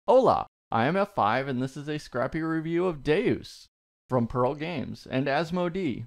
Hola, I am F5 and this is a Scrappy review of Deus from Pearl Games and Asmodee.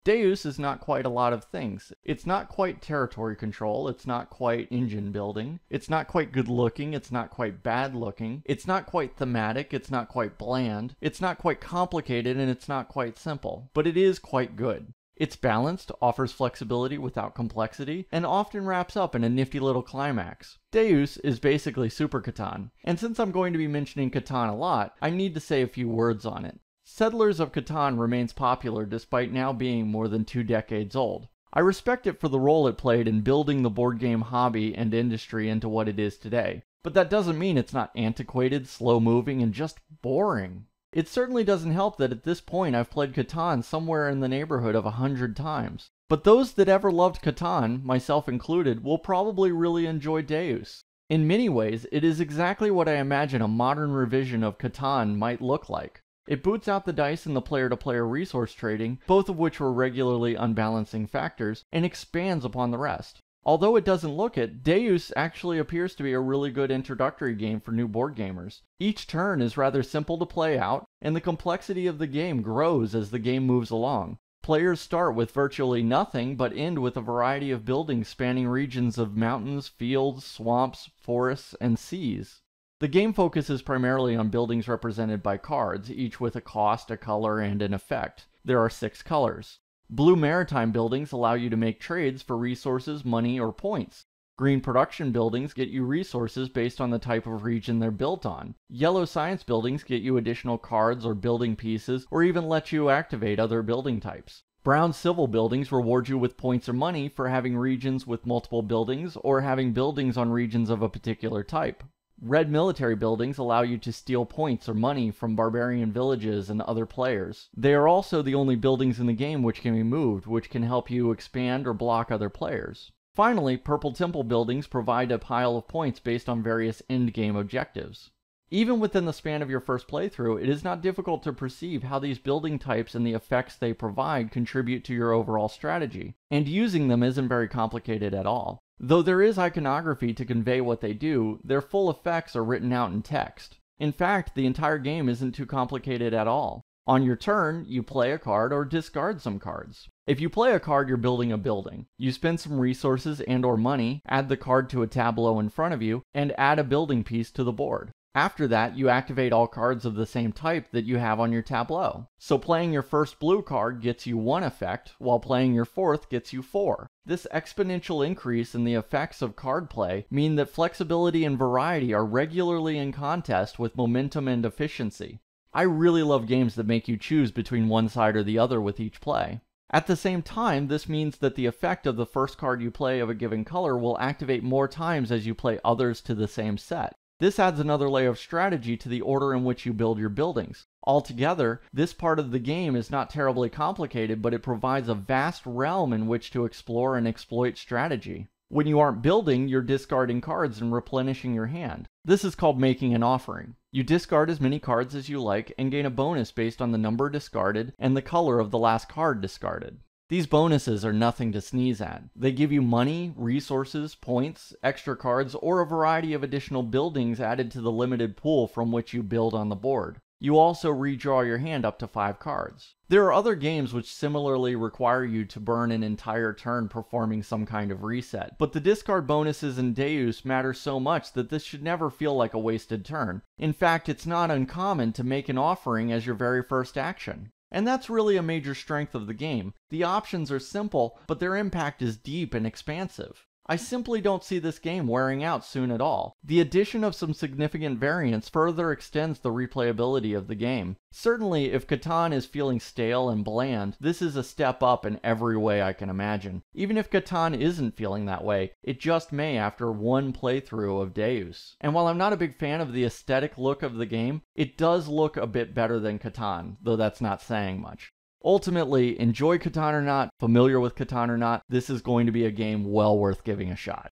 Deus is not quite a lot of things. It's not quite territory control, it's not quite engine building, it's not quite good looking, it's not quite bad looking, it's not quite thematic, it's not quite bland, it's not quite complicated, and it's not quite simple, but it is quite good. It's balanced, offers flexibility without complexity, and often wraps up in a nifty little climax. Deus is basically Super Catan, and since I'm going to be mentioning Catan a lot, I need to say a few words on it. Settlers of Catan remains popular despite now being more than 2 decades old. I respect it for the role it played in building the board game hobby and industry into what it is today, but that doesn't mean it's not antiquated, slow-moving, and just boring. It certainly doesn't help that at this point I've played Catan somewhere in the neighborhood of 100 times. But those that ever loved Catan, myself included, will probably really enjoy Deus. In many ways, it is exactly what I imagine a modern revision of Catan might look like. It boots out the dice in the player-to-player resource trading, both of which were regularly unbalancing factors, and expands upon the rest. Although it doesn't look it, Deus actually appears to be a really good introductory game for new board gamers. Each turn is rather simple to play out, and the complexity of the game grows as the game moves along. Players start with virtually nothing, but end with a variety of buildings spanning regions of mountains, fields, swamps, forests, and seas. The game focuses primarily on buildings represented by cards, each with a cost, a color, and an effect. There are 6 colors. Blue maritime buildings allow you to make trades for resources, money, or points. Green production buildings get you resources based on the type of region they're built on. Yellow science buildings get you additional cards or building pieces, or even let you activate other building types. Brown civil buildings reward you with points or money for having regions with multiple buildings, or having buildings on regions of a particular type. Red military buildings allow you to steal points or money from barbarian villages and other players. They are also the only buildings in the game which can be moved, which can help you expand or block other players. Finally, purple temple buildings provide a pile of points based on various endgame objectives. Even within the span of your first playthrough, it is not difficult to perceive how these building types and the effects they provide contribute to your overall strategy, and using them isn't very complicated at all. Though there is iconography to convey what they do, their full effects are written out in text. In fact, the entire game isn't too complicated at all. On your turn, you play a card or discard some cards. If you play a card, you're building a building. You spend some resources and/or money, add the card to a tableau in front of you, and add a building piece to the board. After that, you activate all cards of the same type that you have on your tableau. So playing your first blue card gets you 1 effect, while playing your 4th gets you 4. This exponential increase in the effects of card play mean that flexibility and variety are regularly in contest with momentum and efficiency. I really love games that make you choose between one side or the other with each play. At the same time, this means that the effect of the first card you play of a given color will activate more times as you play others to the same set. This adds another layer of strategy to the order in which you build your buildings. Altogether, this part of the game is not terribly complicated, but it provides a vast realm in which to explore and exploit strategy. When you aren't building, you're discarding cards and replenishing your hand. This is called making an offering. You discard as many cards as you like and gain a bonus based on the number discarded and the color of the last card discarded. These bonuses are nothing to sneeze at. They give you money, resources, points, extra cards, or a variety of additional buildings added to the limited pool from which you build on the board. You also redraw your hand up to 5 cards. There are other games which similarly require you to burn an entire turn performing some kind of reset, but the discard bonuses in Deus matter so much that this should never feel like a wasted turn. In fact, it's not uncommon to make an offering as your very first action. And that's really a major strength of the game. The options are simple, but their impact is deep and expansive. I simply don't see this game wearing out soon at all. The addition of some significant variants further extends the replayability of the game. Certainly, if Catan is feeling stale and bland, this is a step up in every way I can imagine. Even if Catan isn't feeling that way, it just may after 1 playthrough of Deus. And while I'm not a big fan of the aesthetic look of the game, it does look a bit better than Catan, though that's not saying much. Ultimately, enjoy Catan or not, familiar with Catan or not, this is going to be a game well worth giving a shot.